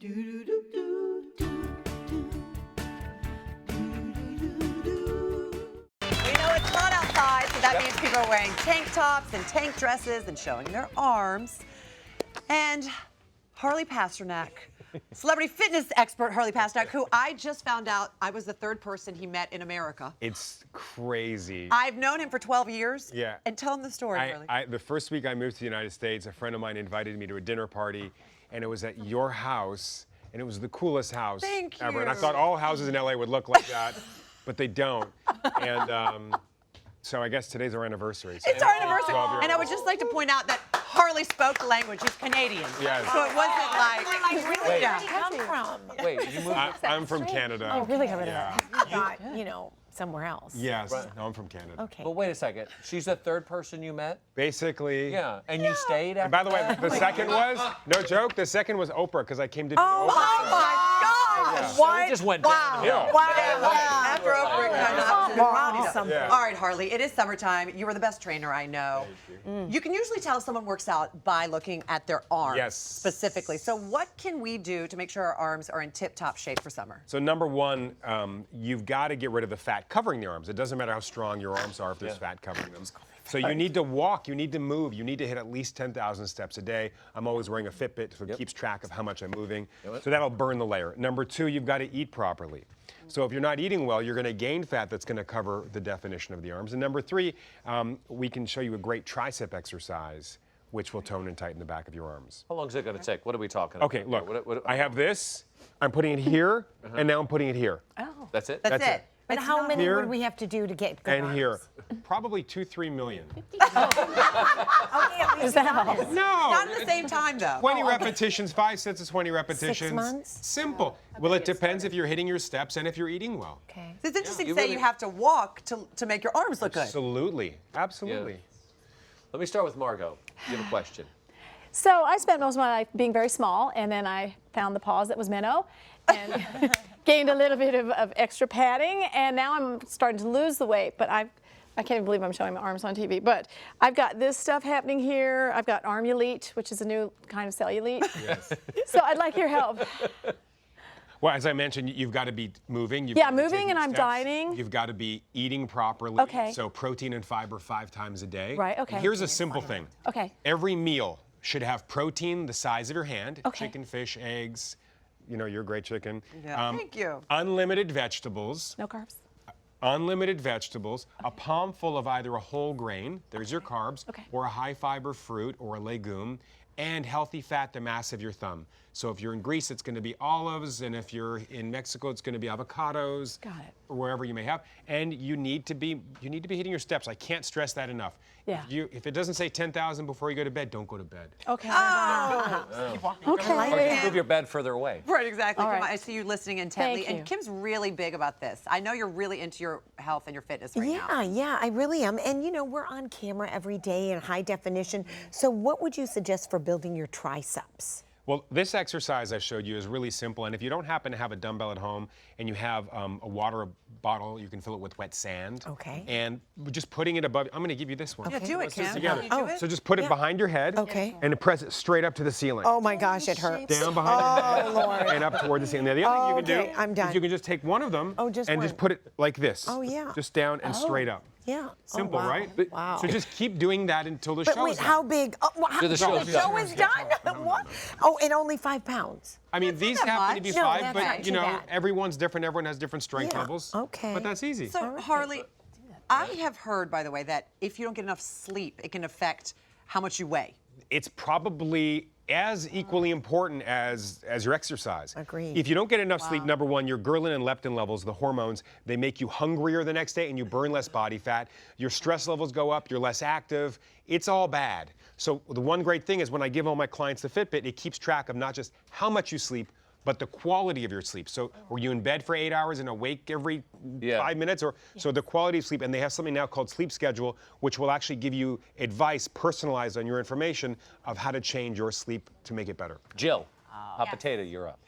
It's hot outside, so that means people are wearing tank tops and tank dresses and showing their arms. And Harley Pasternak, celebrity fitness expert Harley Pasternak, who I just found out I was the third person he met in America. It's crazy. I've known him for 12 years. Yeah. And tell him the story, Harley. The first week I moved to the United States, a friend of mine invited me to a dinner party, and it was at your house, and it was the coolest house ever. And I thought all houses in LA would look like that, but they don't. And so I guess today's our anniversary. So it's our anniversary. And I would old. just like to point out that Harley spoke the language. He's Canadian. Yes. So it wasn't like, Wait, yeah. where did you come from? Wait, you moved I'm from Canada. Oh, really? Yeah. Not, you know, somewhere else. Yes. No, I'm from Canada. Okay. But wait a second. She's the third person you met? Basically. Yeah. And you stayed after And by the way, that? the second was, no joke, the second was Oprah, because I came to do Oh, Oprah. my gosh. So it just went downhill. After Oprah kind of Yeah. All right, Harley, it is summertime. You are the best trainer I know. You can usually tell if someone works out by looking at their arms Yes. specifically. So what can we do to make sure our arms are in tip-top shape for summer? So number one, you've got to get rid of the fat covering the arms. It doesn't matter how strong your arms are if there's fat covering them. So you need to walk, you need to move, you need to hit at least 10,000 steps a day. I'm always wearing a Fitbit, so it keeps track of how much I'm moving. So that'll burn the layer. Number two, you've got to eat properly. So if you're not eating well, you're going to gain fat that's going to cover the definition of the arms. And number three, we can show you a great tricep exercise, which will tone and tighten the back of your arms. How long is it going to take? What are we talking about? Okay, look, I have this, I'm putting it here, and now I'm putting it here. Oh. That's it? That's it. But It's how not- many Here would we have to do to get good And arms? here. Probably 2-3 million. Is that all? No! Not at the same time, though. 20 repetitions, 5 sets of 20 repetitions. 6 months? Simple. Well, it depends if you're hitting your steps and if you're eating well. Okay. It's interesting you to say really- you have to walk to make your arms look good. Absolutely. Absolutely. Yeah. Let me start with Margot. You have a question. So I spent most of my life being very small, and then I found the pause that was minnow and gained a little bit of extra padding, and now I'm starting to lose the weight, but I can't even believe I'm showing my arms on TV, but I've got this stuff happening here. I've got armulite, which is a new kind of cellulite. Yes. So I'd like your help. Well, as I mentioned, you've got to be moving. Yeah, moving, and I'm dieting. You've got to be eating properly. Okay. So protein and fiber 5 times a day. Right, okay. And here's a simple thing. Okay. Every meal should have protein the size of your hand. Okay. Chicken, fish, eggs. You know, you're great chicken. Yeah. Thank you. Unlimited vegetables. No carbs. Unlimited vegetables, a palm full of either a whole grain, there's your carbs, Okay. or a high fiber fruit or a legume, and healthy fat the mass of your thumb. So if you're in Greece, it's going to be olives, and if you're in Mexico, it's going to be avocados. Got it. Or wherever you may have. And you need to be hitting your steps. I can't stress that enough. Yeah. If it doesn't say 10,000 before you go to bed, don't go to bed. Okay. Or move your bed further away. Right, exactly. All Come right. on, I see you listening intently. Thank you. And Kim's really big about this. I know you're really into your health and your fitness right now. Yeah, I really am. And you know, we're on camera every day in high definition. So what would you suggest for building your triceps? Well, this exercise I showed you is really simple, and if you don't happen to have a dumbbell at home and you have a water bottle, you can fill it with wet sand. Okay. And just putting it above, I'm going to give you this one. Yeah, do it, Let's do this Kim. together. Can you do it? So just put it behind your head. Okay. And press it straight up to the ceiling. Oh my gosh, it hurts. Down behind the head and up toward the ceiling. Now, the other thing you can Okay, do I'm done. is you can just take one of them Oh, just and one. just put it like this. Oh, yeah. Just down and straight up. Yeah. Simple, oh, wow. right? Wow. So just keep doing that until the But show's wait, done. how big? Oh, wow, the show's the done. show is done? What? Oh, and only 5 pounds. I mean, these that happen to be much. No, 5, that's but not you too know, bad. everyone's different. Everyone has different strength Yeah, levels. okay. But that's easy. So, Harley, I have heard, by the way, that if you don't get enough sleep, it can affect how much you weigh. It's probably as equally important as your exercise. Agreed. If you don't get enough sleep, number one, your ghrelin and leptin levels, the hormones, they make you hungrier the next day and you burn less body fat. Your stress levels go up, you're less active. It's all bad. So the one great thing is when I give all my clients the Fitbit, it keeps track of not just how much you sleep, but the quality of your sleep. So were you in bed for 8 hours and awake every 5 minutes? So the quality of sleep, and they have something now called Sleep Schedule, which will actually give you advice personalized on your information of how to change your sleep to make it better. Jill, hot potato, you're up.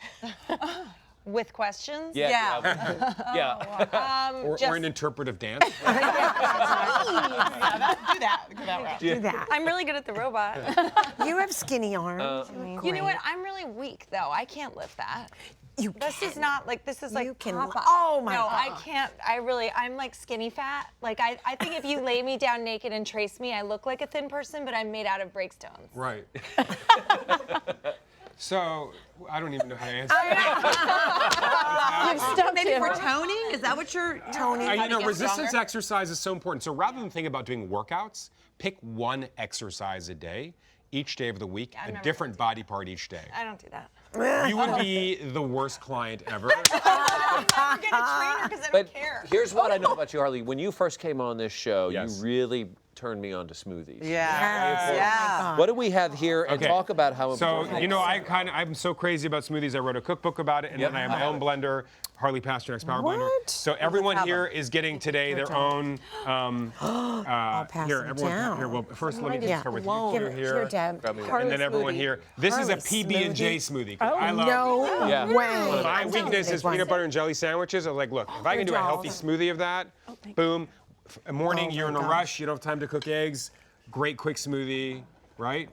With questions? Yeah. Or an interpretive dance. Do that. I'm really good at the robot. You have skinny arms. You know what? I'm really weak, though. I can't lift that. This is not like, this is like You can- Popeye. oh, my No, God. I can't. I'm like skinny fat. Like, I think if you lay me down naked and trace me, I look like a thin person, but I'm made out of breakstones. Right. So, I don't even know how to answer You've stumped Maybe him. for toning? Is that what you're toning? You know, get resistance stronger? exercise is so important. So rather than think about doing workouts, pick one exercise a day, each day of the week, a never different body part each day. I don't do that. You would be the worst client ever. I'll never get a trainer because I But don't care. here's what I know about you, Harley. When you first came on this show, Yes. you really turned me on to smoothies. Yeah. Yeah. What do we have here? And Okay. talk about how So, important. you know, I'm so crazy about smoothies. I wrote a cookbook about it, and Yep. then I have my own blender, Harley Pasternak's Power Blender. What? So everyone here is getting today their own. pass Here, them everyone. down. Here, well, first let me just Yeah. start with Whoa. you two Here, here, Deb. Grab me one. Harley and then everyone smoothie. here. This is a Harley PB&J smoothie. 'Cause I love. No Yeah. way. My weakness is peanut butter and jelly sandwiches. I'm like, look, if I can do a healthy smoothie of that, boom. A morning, Oh, you're in my a gosh. rush, you don't have time to cook eggs. Great quick smoothie, right?